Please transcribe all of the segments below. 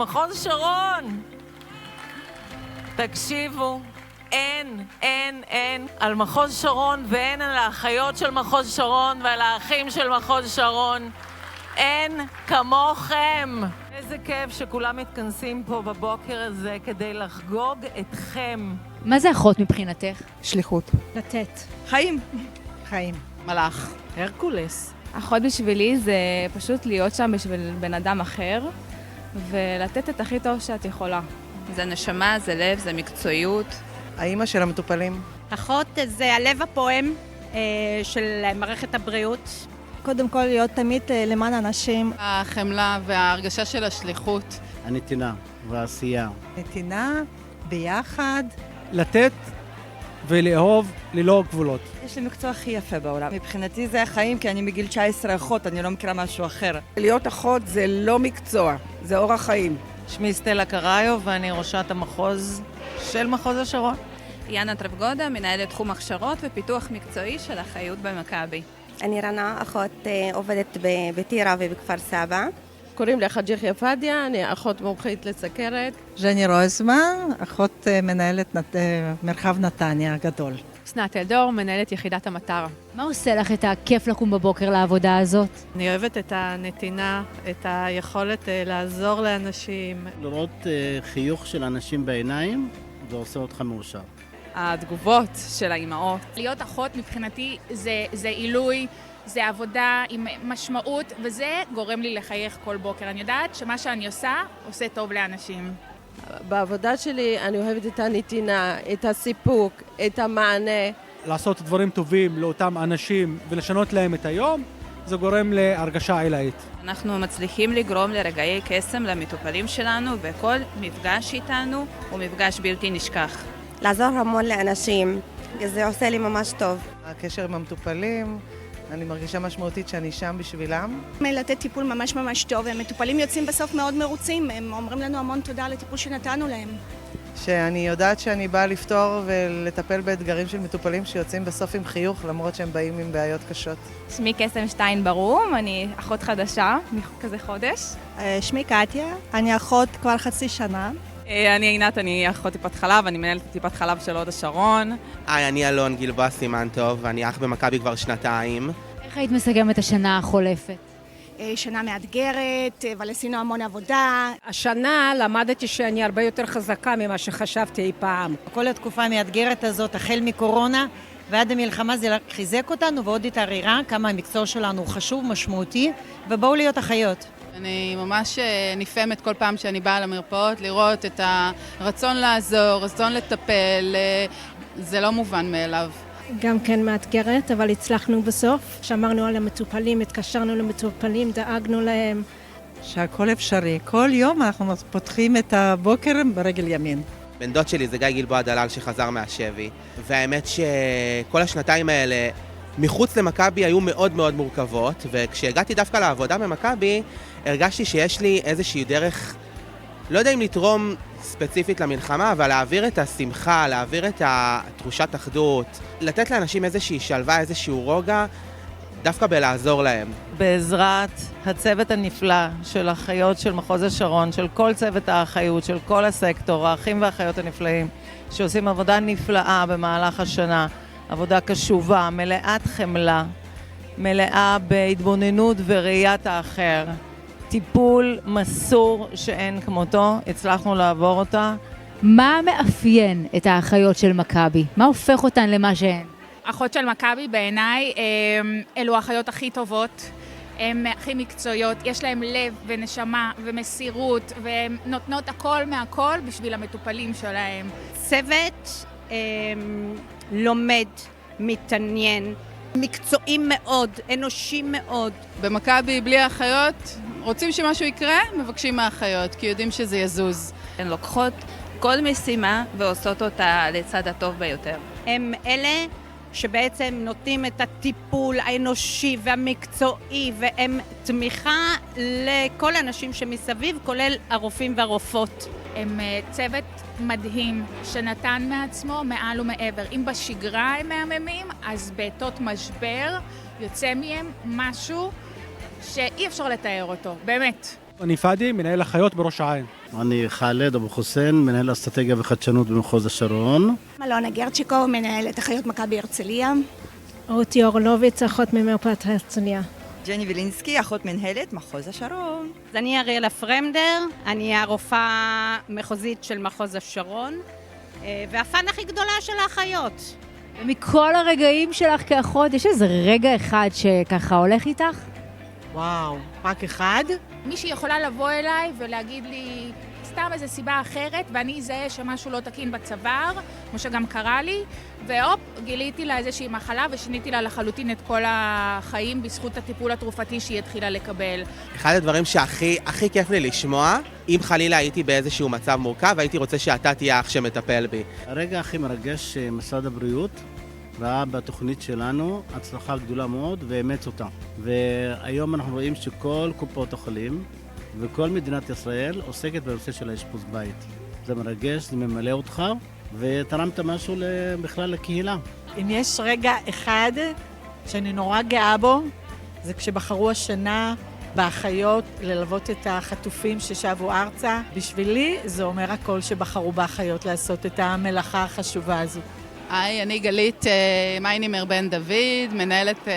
מחוז שרון. תקשיבו, אין על מחוז שרון ואין על האחיות של מחוז שרון ועל האחים של מחוז שרון. אין כמוכם. איזה כיף שכולם מתכנסים פה בבוקר הזה כדי לחגוג אתכם. מה זה אחות מבחינתך? שליחות. לתת. חיים. חיים. מלאך. הרקולס. אחות בשבילי זה פשוט להיות שם בשביל בן אדם אחר, ולתת את הכי טוב שאת יכולה. זה נשמה, זה לב, זה מקצועיות. האמא של המטופלים. אחות זה הלב הפועם של מערכת הבריאות. קודם כל להיות תמיד למען אנשים. החמלה וההרגשה של השליחות. הנתינה והעשייה. נתינה, ביחד. לתת ולאהוב ללא גבולות. יש לי מקצוע הכי יפה בעולם. מבחינתי זה החיים, כי אני מגיל 19 אחות, אני לא מכירה משהו אחר. להיות אחות זה לא מקצוע, זה אורח חיים. שמי סטלה קראיו ואני ראשת המחוז של מחוז השרון. יאנה טרבגודה, מנהלת תחום הכשרות ופיתוח מקצועי של אחיות במכבי. אני רנה, אחות עובדת בטירה ובכפר סבא. קוראים לי חג'יחיה פדיה, אני אחות מומחית לסכרת. ז'ני רוזמן, אחות מנהלת מרחב נתניה הגדול. סנת אלדור, מנהלת יחידת המטרה. מה עושה לך את הכיף לקום בבוקר לעבודה הזאת? אני אוהבת את הנתינה, את היכולת לעזור לאנשים. לראות חיוך של אנשים בעיניים, זה עושה אותך מאושר. התגובות של האימהות. להיות אחות מבחינתי זה עילוי, זה עבודה עם משמעות, וזה גורם לי לחייך כל בוקר. אני יודעת שמה שאני עושה טוב לאנשים. בעבודה שלי אני אוהבת את הנתינה, את הסיפוק, את המענה. לעשות דברים טובים לאותם אנשים ולשנות להם את היום, זה גורם להרגשה עילאית. אנחנו מצליחים לגרום לרגעי קסם למטופלים שלנו, וכל מפגש איתנו הוא מפגש בלתי נשכח. לעזור המון לאנשים, זה עושה לי ממש טוב. הקשר עם המטופלים, אני מרגישה משמעותית שאני שם בשבילם. לתת טיפול ממש טוב, המטופלים יוצאים בסוף מאוד מרוצים, הם אומרים לנו המון תודה על הטיפול שנתנו להם. שאני יודעת שאני באה לפתור ולטפל באתגרים של מטופלים שיוצאים בסוף עם חיוך, למרות שהם באים עם בעיות קשות. שמי קסם שטיין ברום, אני אחות חדשה, כזה חודש. שמי קטיה, אני אחות כבר חצי שנה. אני עינת, אני אחות טיפת חלב, אני מנהלת טיפת חלב של הוד השרון. היי, אני אלון גלבוע סימן טוב, ואני אח במכבי כבר 2 איך היית מסכמת השנה החולפת? שנה מאתגרת, אבל עשינו המון עבודה. השנה למדתי שאני הרבה יותר חזקה ממה שחשבתי אי פעם. כל התקופה המאתגרת הזאת, החל מקורונה ועד המלחמה, זה חיזק אותנו ועוד התערערה כמה המקצוע שלנו הוא חשוב, משמעותי, ובואו להיות אחיות. אני ממש נפעמת כל פעם שאני באה למרפאות, לראות את הרצון לעזור, רצון לטפל, זה לא מובן מאליו. גם כן מאתגרת, אבל הצלחנו בסוף. שמרנו על המטופלים, התקשרנו למטופלים, דאגנו להם. שהכל אפשרי. כל יום אנחנו פותחים את הבוקר ברגל ימין. בן דוד שלי זה גיא גלבוע דלל שחזר מהשבי, והאמת שכל השנתיים האלה מחוץ למכבי היו מאוד מורכבות, וכשהגעתי דווקא לעבודה במכבי, הרגשתי שיש לי איזושהי דרך, לא יודע אם לתרום ספציפית למלחמה, אבל להעביר את השמחה, להעביר את תחושת אחדות, לתת לאנשים איזושהי שלווה, איזשהו רוגע, דווקא בלעזור להם. בעזרת הצוות הנפלא של אחיות של מחוז השרון, של כל צוות האחיות, של כל הסקטור, האחים והאחיות הנפלאים, שעושים עבודה נפלאה במהלך השנה, עבודה קשובה, מלאת חמלה, מלאה בהתבוננות וראיית האחר. טיפול מסור שאין כמותו, הצלחנו לעבור אותה. מה מאפיין את האחיות של מכבי? מה הופך אותן למה שהן? אחות של מכבי בעיניי אלו האחיות הכי טובות, הן הכי מקצועיות, יש להן לב ונשמה ומסירות, והן נותנות הכל מהכל בשביל המטופלים שלהם. צוות לומד, מתעניין, מקצועי מאוד, אנושי מאוד. במכבי בלי האחיות, רוצים שמשהו יקרה, מבקשים מהאחיות, כי יודעים שזה יזוז. הן לוקחות כל משימה ועושות אותה לצד הטוב ביותר. הם אלה שבעצם נותנים את הטיפול האנושי והמקצועי, והם תמיכה לכל האנשים שמסביב, כולל הרופאים והרופאות. הם צוות מדהים שנתן מעצמו מעל ומעבר. אם בשגרה הם מהממים, אז בעתות משבר יוצא מהם משהו שאי אפשר לתאר אותו, באמת. אני פאדי, מנהל אחיות בראש העין. אני חאלד אבו חוסיין, מנהל אסטרטגיה וחדשנות במחוז השרון. אלונה גרצ'יקו, מנהלת אחיות מכבי הרצליה. רותי אורלוביץ, אחות ממרפאת הרצליה. ג'ני וילינסקי, אחות מנהלת מחוז השרון. אני אריאלה פרמדר, אני הרופאה מחוזית של מחוז השרון, והפן הכי גדולה של האחיות. ומכל הרגעים שלך כאחות, יש איזה רגע אחד שככה הולך איתך? וואו, רק אחד? מישהי יכולה לבוא אליי ולהגיד לי סתם איזו סיבה אחרת, ואני אזהה שמשהו לא תקין בצוואר, כמו שגם קרה לי, והופ, גיליתי לה איזושהי מחלה ושיניתי לה לחלוטין את כל החיים בזכות הטיפול התרופתי שהיא התחילה לקבל. אחד הדברים שהכי כיף לי לשמוע, אם חלילה הייתי באיזשהו מצב מורכב, הייתי רוצה שאתה תהיה אח שמטפל בי. הרגע הכי מרגש שמשרד הבריאות ראה בתוכנית שלנו הצלחה גדולה מאוד ואמץ אותה. והיום אנחנו רואים שכל קופות החולים וכל מדינת ישראל עוסקת בנושא של האשפוז בית. זה מרגש, זה ממלא אותך, ותרמת משהו בכלל לקהילה. אם יש רגע אחד שאני נורא גאה בו, זה כשבחרו השנה באחיות ללוות את החטופים ששבו ארצה. בשבילי זה אומר הכל שבחרו באחיות לעשות את המלאכה החשובה הזו. היי, אני גלית מיינימר בן דוד, מנהלת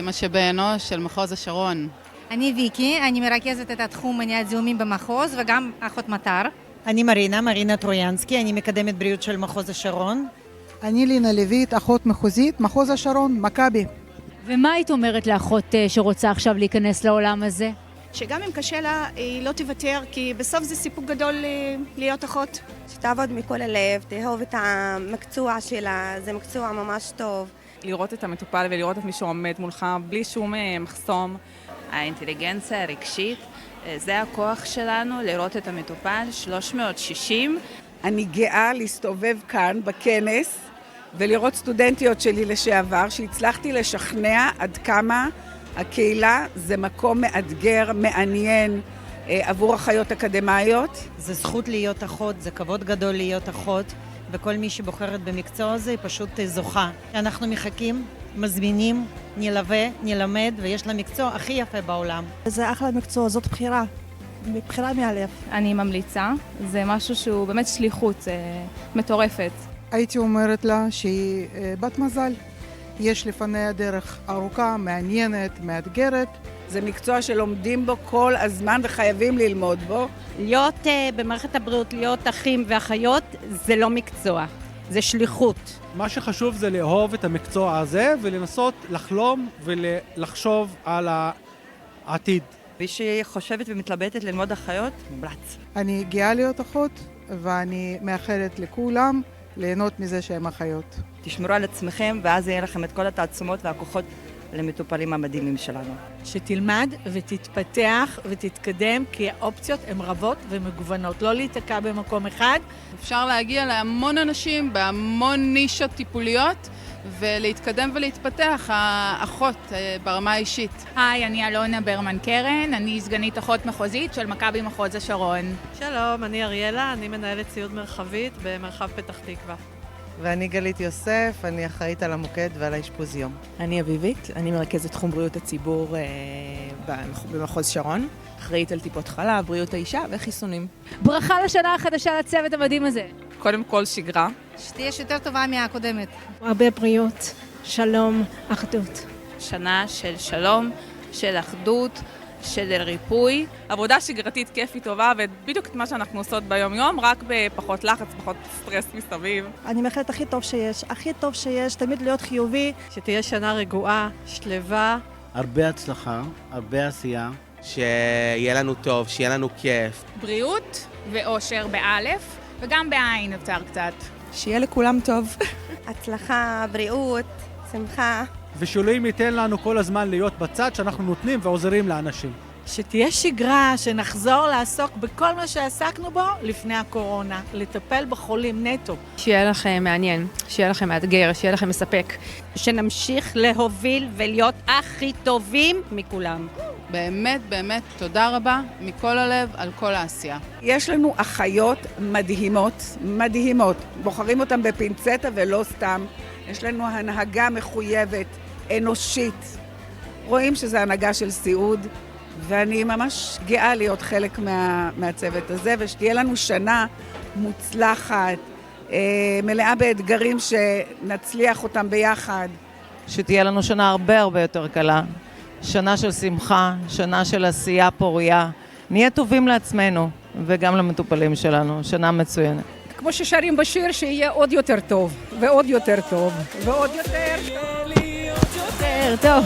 משאבי אנוש של מחוז השרון. אני ויקי, אני מרכזת את התחום מניעת זיהומים במחוז וגם אחות מטר. אני מרינה טרויאנסקי, אני מקדמת בריאות של מחוז השרון. אני לינה לויט, אחות מחוזית, מחוז השרון, מכבי. ומה היית אומרת לאחות שרוצה עכשיו להיכנס לעולם הזה? שגם אם קשה לה, היא לא תוותר, כי בסוף זה סיפוק גדול להיות אחות. שתעבוד מכל הלב, תאהוב את המקצוע שלה, זה מקצוע ממש טוב. לראות את המטופל ולראות את מי שעומד מולך בלי שום מחסום. האינטליגנציה הרגשית, זה הכוח שלנו, לראות את המטופל 360. אני גאה להסתובב כאן בכנס ולראות סטודנטיות שלי לשעבר שהצלחתי לשכנע עד כמה הקהילה זה מקום מאתגר, מעניין עבור אחיות אקדמאיות. זה זכות להיות אחות, זה כבוד גדול להיות אחות, וכל מי שבוחרת במקצוע הזה היא פשוט זוכה. אנחנו מחכים, מזמינים, נלווה, נלמד, ויש לה מקצוע הכי יפה בעולם. זה אחלה מקצוע, זאת בחירה. בחירה מהלב. אני ממליצה, זה משהו שהוא באמת שליחות מטורפת. הייתי אומרת לה שהיא בת מזל. יש לפניה דרך ארוכה, מעניינת, מאתגרת. זה מקצוע שלומדים בו כל הזמן וחייבים ללמוד בו. להיות במערכת הבריאות, להיות אחים ואחיות, זה לא מקצוע, זה שליחות. מה שחשוב זה לאהוב את המקצוע הזה ולנסות לחלום ולחשוב על העתיד. מי שחושבת ומתלבטת ללמוד אחיות, מומלץ. אני גאה להיות אחות ואני מאחלת לכולם ליהנות מזה שהם אחיות. תשמרו על עצמכם ואז יהיה לכם את כל התעצומות והכוחות למטופלים המדהימים שלנו. שתלמד ותתפתח ותתקדם, כי האופציות הן רבות ומגוונות. לא להיתקע במקום אחד. אפשר להגיע להמון אנשים בהמון נישות טיפוליות ולהתקדם ולהתפתח, האחות ברמה האישית. היי, אני אלונה ברמן קרן, אני סגנית אחות מחוזית של מכבי מחוז השרון. שלום, אני אריאלה, אני מנהלת ציוד מרחבית במרחב פתח תקווה. ואני גלית יוסף, אני אחראית על המוקד ועל האשפוז יום. אני אביבית, אני מרכזת תחום בריאות הציבור במחוז שרון, אחראית על טיפות חלב, בריאות האישה וחיסונים. ברכה לשנה החדשה לצוות המדהים הזה. קודם כל שגרה. שתהיה יותר טובה מהקודמת. הרבה בריאות, שלום, אחדות. שנה של שלום, של אחדות, של ריפוי. עבודה שגרתית כיפית טובה, ובדיוק את מה שאנחנו עושות ביום יום, רק בפחות לחץ, פחות סטרס מסביב. אני מאחלת הכי טוב שיש, תמיד להיות חיובי. שתהיה שנה רגועה, שלווה. הרבה הצלחה, הרבה עשייה. שיהיה לנו טוב, שיהיה לנו כיף. בריאות ואושר באלף, וגם בעין יותר קצת. שיהיה לכולם טוב. הצלחה, בריאות, שמחה. ושאלוהים ייתן לנו כל הזמן להיות בצד שאנחנו נותנים ועוזרים לאנשים. שתהיה שגרה, שנחזור לעסוק בכל מה שעסקנו בו לפני הקורונה, לטפל בחולים נטו. שיהיה לכם מעניין, שיהיה לכם מאתגר, שיהיה לכם מספק. שנמשיך להוביל ולהיות הכי טובים מכולם. באמת, באמת, תודה רבה מכל הלב על כל העשייה. יש לנו אחיות מדהימות, מדהימות. בוחרים אותם בפינצטה ולא סתם. יש לנו הנהגה מחויבת, אנושית. רואים שזה הנהגה של סיעוד, ואני ממש גאה להיות חלק מהצוות הזה, ושתהיה לנו שנה מוצלחת, מלאה באתגרים שנצליח אותם ביחד. שתהיה לנו שנה הרבה הרבה יותר קלה, שנה של שמחה, שנה של עשייה פוריה. נהיה טובים לעצמנו וגם למטופלים שלנו, שנה מצוינת. כמו ששרים בשיר, שיהיה עוד יותר טוב, ועוד יותר טוב, ועוד יותר טוב.